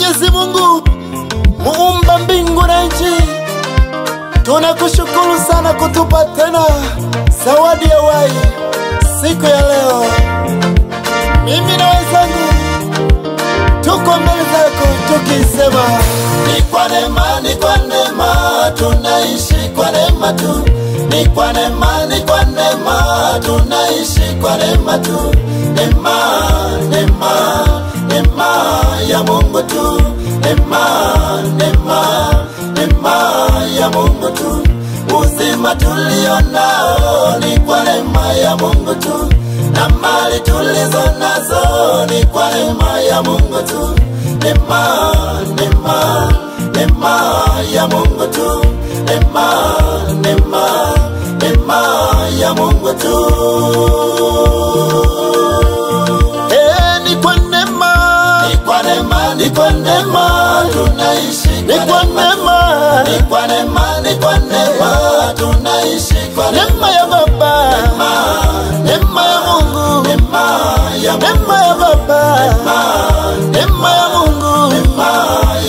Mwenyezi Mungu, muumba mbingu na nchi, tunakushukuru sana kutupa tena zawadi ya uhai siku ya leo. Mimi na wenzangu tuko mbele zako tukisema, ni kwa neema, ni kwa neema, tunaishi kwa neema tu. Ni kwa neema, ni kwa neema, tunaishi kwa neema tu. Neema, neema, neema ya Mungu tu. Neema, neema, neema ya Mungu tu. Uzima tulio nao ni kwa neema ya Mungu tu. Na mali tulizo nazo ni kwa neema ya Mungu tu. Neema, neema, neema ya Mungu tu. Neema, neema, neema ya Mungu tu. Ni kwa neema, ni kwa neema, ni kwa neema tunaishi. Ni kwa neema, ni kwa neema, ni kwa neema tunaishi kwa neema ya Baba. Neema ya Mungu, neema ya Baba, neema ya Mungu, neema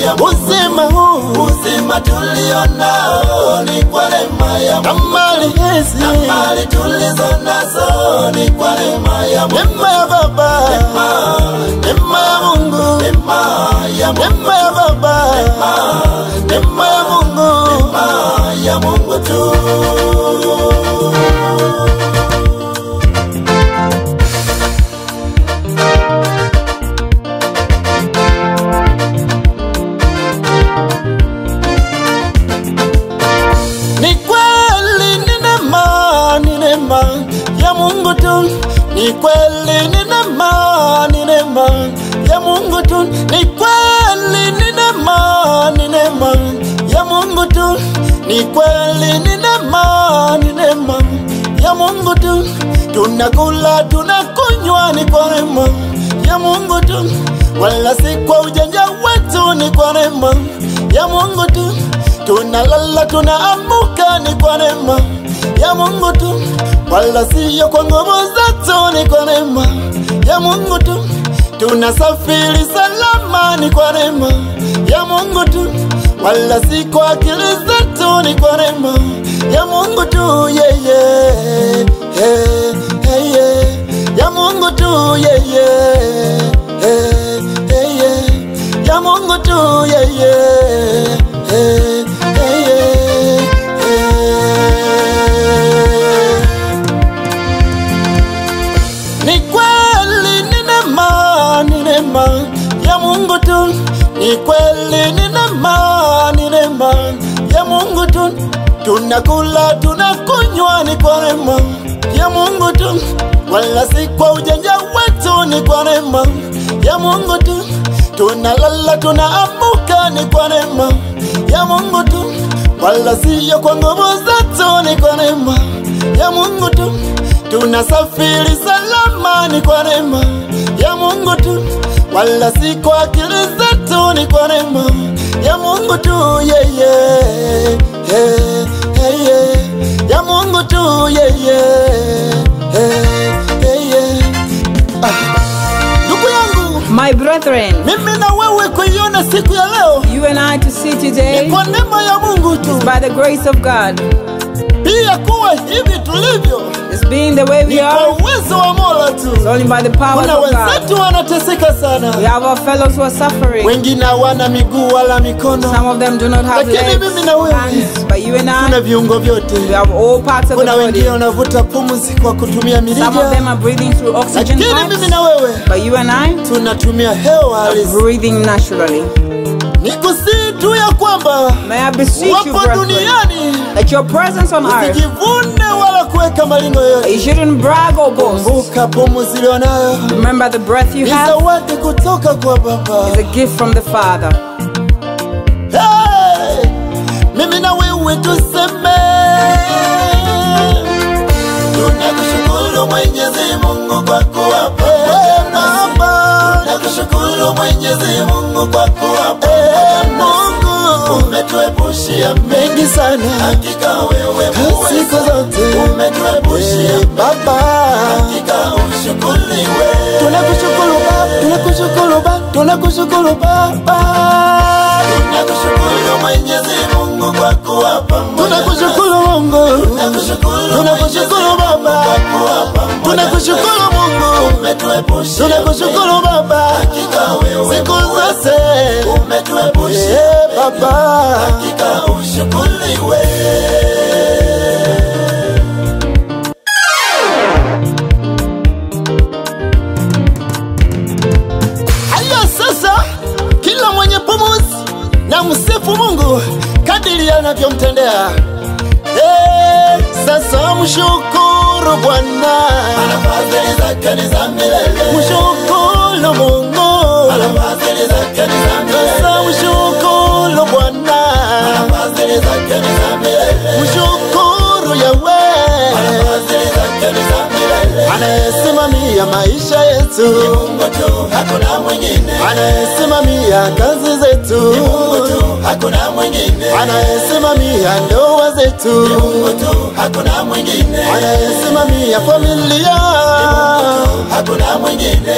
ya uzima huu, uzima tulio nao ni kwa neema ya Mungu. Mali hizi, mali tulizo nazo ni kwa neema ya Mungu. Neema ya Baba, neema ya Mungu, neema ya Baba, neema ya Mungu, neema ya Mungu tu. Ni kweli ni neema, ni neema ya Mungu tu. Ni kweli ni neema, ni neema ya Mungu tu. Ni kweli ni neema, ni neema ya Mungu tu. Tunakula tunakunywa ni kwa neema ya Mungu tu. Wala si kwa ujanja wetu, ni kwa neema ya Mungu tu. Tunalala tunaamuka ni kwa neema ya Mungu tu. Wala siyo kwa nguvu zetu, ni kwa neema ya Mungu tu. Tunasafiri salama ni kwa neema ya Mungu tu. Wala si kwa akili zetu, ni kwa neema ya Mungu tu. Yeah, yeah, yeah, yeah, yeah. Ya Mungu tu, yeah, yeah, yeah, yeah, yeah. Ya Mungu tu, yeah, yeah, yeah, yeah, yeah. Ya Mungu tu, ni kweli ni neema, ni neema ya Mungu tu. Tunakula tunakunywa ni kwa neema ya Mungu tu. Wala si kwa ujanja wetu, ni kwa neema ya Mungu tu. Tunalala tunaamuka ni kwa neema ya Mungu tu. Wala siyo kwa nguvu zetu, ni kwa neema ya Mungu tu. Tunasafiri salama ni kwa neema ya Mungu tu. Wala si kwa akili zetu, ni kwa neema ya Mungu tu. Yeah, yeah, yeah, yeah, yeah. Ya Mungu tu, yeah, yeah, yeah, yeah. Ndugu yangu, my brethren, mimi na wewe kuiona siku ya leo, you and I to see today, ni kwa neema ya Mungu tu. It's by the grace of God. Pia kuwa hivi tulivyo, it's being the way we are, kwa uwezo wa Mola tu. It's only by the power of God. Wenzetu wanateseka sana. We have our fellows who are suffering. Wengine hawana miguu wala mikono. Some of them do not have legs, hands, but you and I, tuna viungo vyote. we have all parts of the body. Kuna wengine wanavuta pumzi kwa kutumia mirija. Some of them are breathing through oxygen pipes. Mimi na wewe, but you and I, tunatumia hewa halisi, breathing naturally. Nikusihi tu ya kwamba, may I beseech you, duniani, that your presence on earth, usijivune wala kuweka malingo yote. You shouldn't brag or boast. Kumbuka pumzi ulionayo, remember the breath you have, zawadi kutoka kwa Baba, is a gift from the Father. Hey, mimi na wewe tuseme, tunakushukuru Mwenyezi Mungu kwa kuwa pamoja nasi. Tunakushukuru Mwenyezi Mungu kwa kuwa pamoja nasi. Umetuepushia mengi sana, hakika wewe siku zote umetuepushia Baba, hakika ushukuriwe. Tunakushukuru Baba, tunakushukuru Baba. tunakushukuru Baba, tunakushukuru Mwenyezi Mungu kwa kuwa pamoja, tunakushukuru Mungu, tunakushukuru Baba, tunakushukuru Mungu, umetuepusha, tunakushukuru Baba, hakika wewe siku zote umetuepusha Baba, hakika ushukuriwe. Na msifu Mungu kadiri anavyomtendea. Sasa mshukuru Bwana, ana fadhili zake ni za milele. Mshukuru Mungu, ana fadhili zake ni za milele. Sasa mshukuru Bwana, ana fadhili zake ni za milele. Mshukuru Yahweh, ana fadhili zake ni za milele. Anayesimamia maisha yetu ni Mungu tu, hakuna mwingine. Anayesimamia kazi zetu ni Mungu tu, hakuna mwingine. Anayesimamia ndoa zetu ni Mungu tu, hakuna mwingine. Anayesimamia familia ni Mungu tu, hakuna mwingine.